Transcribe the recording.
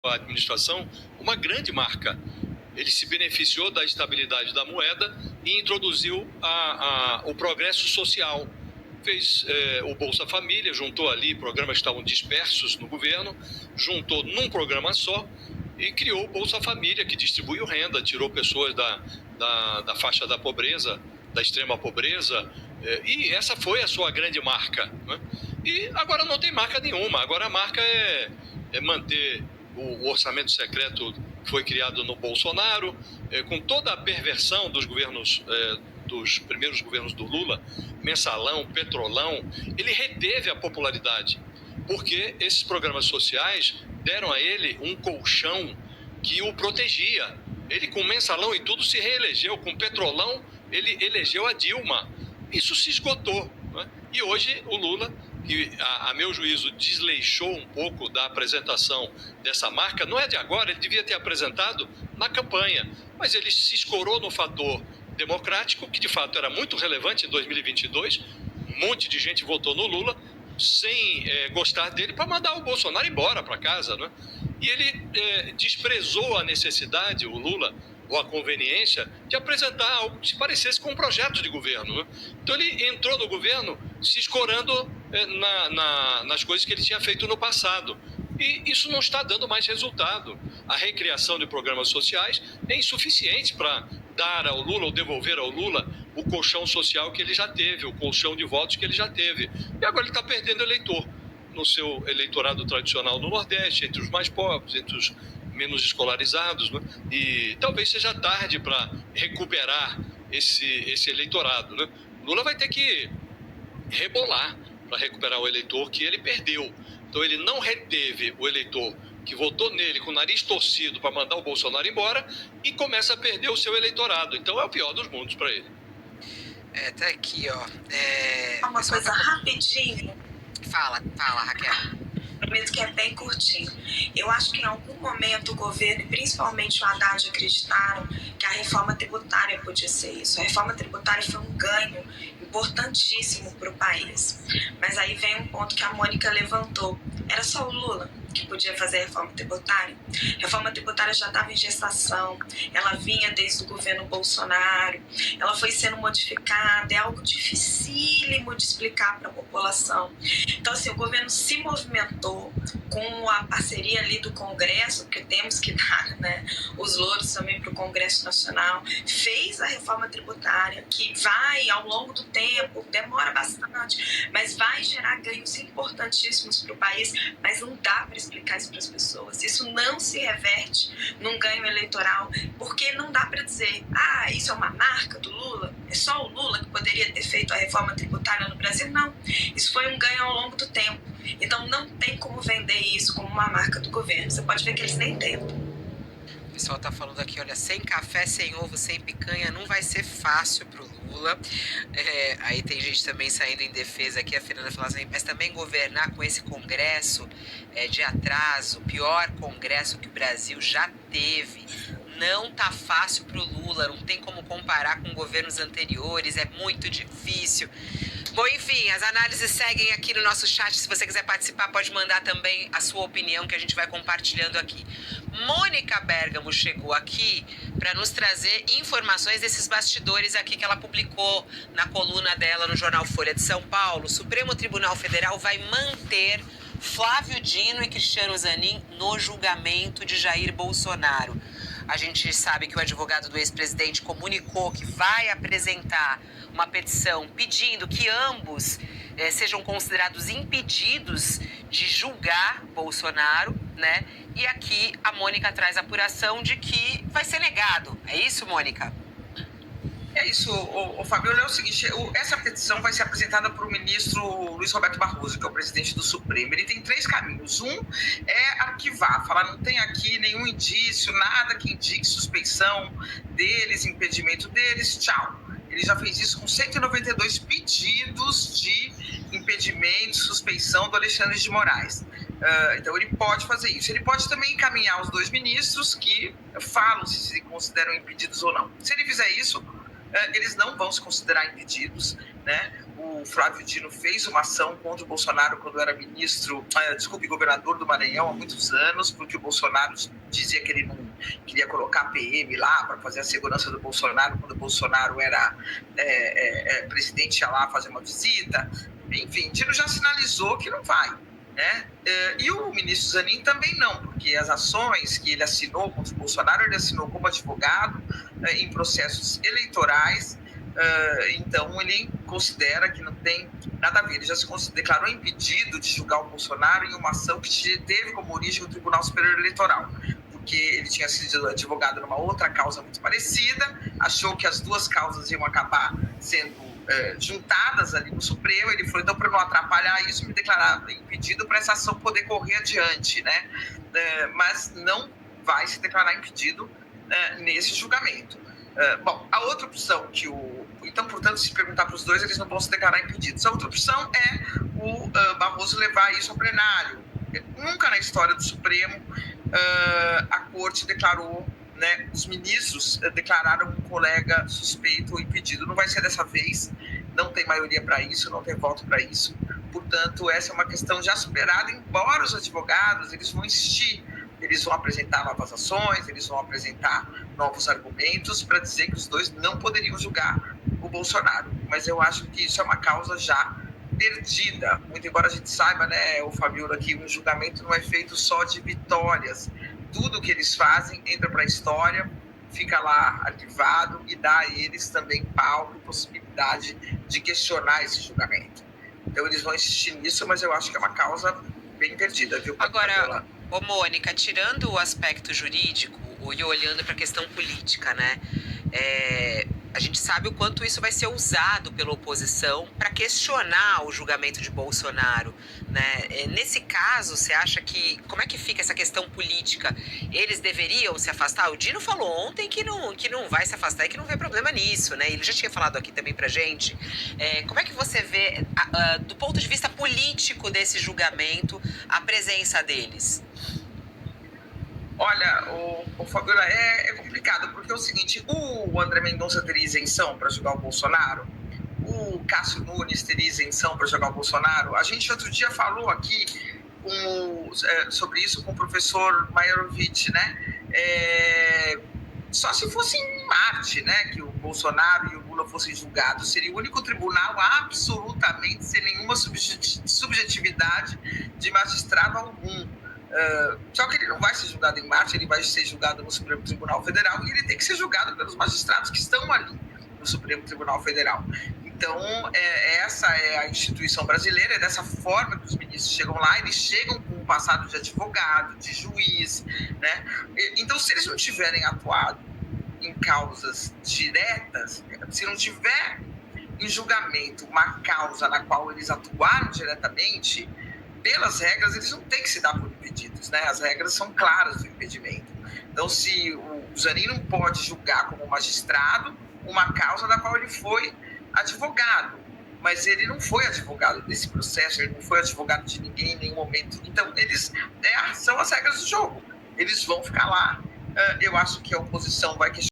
a administração uma grande marca. Ele se beneficiou da estabilidade da moeda e introduziu o progresso social. Fez o Bolsa Família, juntou ali programas que estavam dispersos no governo, juntou num programa só e criou o Bolsa Família, que distribuiu renda, tirou pessoas da faixa da pobreza, da extrema pobreza, e essa foi a sua grande marca, né? E agora não tem marca nenhuma, agora a marca é manter o orçamento secreto que foi criado no Bolsonaro, com toda a perversão dos governos, dos primeiros governos do Lula, mensalão, petrolão, ele reteve a popularidade, porque esses programas sociais deram a ele um colchão que o protegia. Ele, com mensalão e tudo, se reelegeu. Com petrolão, ele elegeu a Dilma. Isso se esgotou, né? E hoje o Lula, que a meu juízo desleixou um pouco da apresentação dessa marca, não é de agora, ele devia ter apresentado na campanha, mas ele se escorou no fator democrático, que de fato era muito relevante em 2022, um monte de gente votou no Lula sem gostar dele para mandar o Bolsonaro embora para casa, né? E ele desprezou a necessidade, o Lula, ou a conveniência de apresentar algo que se parecesse com um projeto de governo, né? Então ele entrou no governo se escorando nas coisas que ele tinha feito no passado. E isso não está dando mais resultado. A recriação de programas sociais é insuficiente para dar ao Lula ou devolver ao Lula o colchão social que ele já teve, o colchão de votos que ele já teve. E agora ele está perdendo eleitor no seu eleitorado tradicional no Nordeste, entre os mais pobres, entre os menos escolarizados, né? E talvez seja tarde para recuperar esse eleitorado, né? Lula vai ter que rebolar para recuperar o eleitor que ele perdeu. Então ele não reteve o eleitor que votou nele com o nariz torcido para mandar o Bolsonaro embora e começa a perder o seu eleitorado. Então é o pior dos mundos para ele. Tá aqui, ó. Uma coisa rapidinho. Fala, Raquel. Prometo que é bem curtinho. Eu acho que em algum momento o governo, e principalmente o Haddad, acreditaram que a reforma tributária podia ser isso. A reforma tributária foi um ganho importantíssimo para o país. Mas aí vem um ponto que a Mônica levantou. Era só o Lula que podia fazer a reforma tributária. A reforma tributária já estava em gestação, ela vinha desde o governo Bolsonaro, ela foi sendo modificada, é algo dificílimo de explicar para a população. Então, assim, o governo se movimentou com a parceria ali do Congresso, porque temos que dar, né, os louros também para o Congresso Nacional, fez a reforma tributária, que vai, ao longo do tempo, demora bastante, mas vai gerar ganhos importantíssimos para o país, mas não dá para explicar isso para as pessoas. Isso não se reverte num ganho eleitoral, porque não dá para dizer, isso é uma marca do Lula, é só o Lula que poderia ter feito a reforma tributária no Brasil. Não, isso foi um ganho ao longo do tempo. Então não tem como vender isso como uma marca do governo. Você pode ver que eles nem tentam. O pessoal tá falando aqui, olha, sem café, sem ovo, sem picanha, não vai ser fácil pro Lula. Aí tem gente também saindo em defesa aqui, a Fernanda falando assim, mas também governar com esse congresso de atraso, pior congresso que o Brasil já teve. Não tá fácil pro Lula, não tem como comparar com governos anteriores, é muito difícil. Bom, enfim, as análises seguem aqui no nosso chat. Se você quiser participar, pode mandar também a sua opinião, que a gente vai compartilhando aqui. Mônica Bergamo chegou aqui para nos trazer informações desses bastidores aqui que ela publicou na coluna dela no jornal Folha de São Paulo. O Supremo Tribunal Federal vai manter Flávio Dino e Cristiano Zanin no julgamento de Jair Bolsonaro. A gente sabe que o advogado do ex-presidente comunicou que vai apresentar uma petição pedindo que ambos sejam considerados impedidos de julgar Bolsonaro, né? E aqui a Mônica traz a apuração de que vai ser negado. É isso, Mônica? É isso, o Fabiola, é o seguinte, essa petição vai ser apresentada por o ministro Luiz Roberto Barroso, que é o presidente do Supremo. Ele tem 3 caminhos. Um é arquivar, falar não tem aqui nenhum indício, nada que indique suspeição deles, impedimento deles, tchau. Ele já fez isso com 192 pedidos de impedimento, suspeição do Alexandre de Moraes. Então ele pode fazer isso. Ele pode também encaminhar os 2 ministros que falam se consideram impedidos ou não. Se ele fizer isso, eles não vão se considerar impedidos, né? O Flávio Dino fez uma ação contra o Bolsonaro quando era governador do Maranhão há muitos anos, porque o Bolsonaro dizia que ele não queria colocar PM lá para fazer a segurança do Bolsonaro, quando o Bolsonaro era presidente, ia lá fazer uma visita. Enfim, Dino já sinalizou que não vai, né? E o ministro Zanin também não, porque as ações que ele assinou contra o Bolsonaro, ele assinou como advogado em processos eleitorais. Então ele considera que não tem nada a ver. Ele já se declarou impedido de julgar o Bolsonaro em uma ação que teve como origem o Tribunal Superior Eleitoral, porque ele tinha sido advogado numa outra causa muito parecida, achou que as duas causas iam acabar sendo juntadas ali no Supremo. Ele falou, então, para não atrapalhar isso, me declarar impedido para essa ação poder correr adiante, né? Mas não vai se declarar impedido nesse julgamento. Bom, a outra opção então, portanto, se perguntar para os dois, eles não vão se declarar impedidos. A outra opção é o Barroso levar isso ao plenário. Nunca na história do Supremo a Corte declarou, né, os ministros declararam um colega suspeito ou impedido. Não vai ser dessa vez, não tem maioria para isso, não tem voto para isso. Portanto, essa é uma questão já superada, embora os advogados eles vão insistir. Eles vão apresentar novas ações, eles vão apresentar novos argumentos para dizer que os dois não poderiam julgar o Bolsonaro. Mas eu acho que isso é uma causa já perdida. Muito embora a gente saiba, né, o Fabiola, que um julgamento não é feito só de vitórias. Tudo que eles fazem entra para a história, fica lá arquivado e dá a eles também palco e possibilidade de questionar esse julgamento. Então eles vão insistir nisso, mas eu acho que é uma causa bem perdida, viu? Agora, Mônica, tirando o aspecto jurídico e olhando para a questão política, né? A gente sabe o quanto isso vai ser usado pela oposição para questionar o julgamento de Bolsonaro, né? Nesse caso, você acha que... Como é que fica essa questão política? Eles deveriam se afastar? O Dino falou ontem que não vai se afastar e que não vê problema nisso, né? Ele já tinha falado aqui também pra gente. Como é que você vê, do ponto de vista político desse julgamento, a presença deles? Olha, o Fabiola, é complicado, porque é o seguinte, o André Mendonça teria isenção para julgar o Bolsonaro, o Cássio Nunes teria isenção para julgar o Bolsonaro. A gente outro dia falou aqui sobre isso com o professor Maierovitch, né? Só se fosse em Marte, né, que o Bolsonaro e o Lula fossem julgados, seria o único tribunal absolutamente sem nenhuma subjetividade de magistrado algum. Só que ele não vai ser julgado em Marte, ele vai ser julgado no Supremo Tribunal Federal e ele tem que ser julgado pelos magistrados que estão ali no Supremo Tribunal Federal. Então, essa é a instituição brasileira, é dessa forma que os ministros chegam lá, eles chegam com um passado de advogado, de juiz, né? Então, se eles não tiverem atuado em causas diretas, se não tiver em julgamento uma causa na qual eles atuaram diretamente, pelas regras, eles não têm que se dar por impedidos, né? As regras são claras do impedimento. Então, se o Zanin não pode julgar como magistrado uma causa da qual ele foi advogado, mas ele não foi advogado desse processo, ele não foi advogado de ninguém em nenhum momento. Então, são as regras do jogo. Eles vão ficar lá. Eu acho que a oposição vai questionar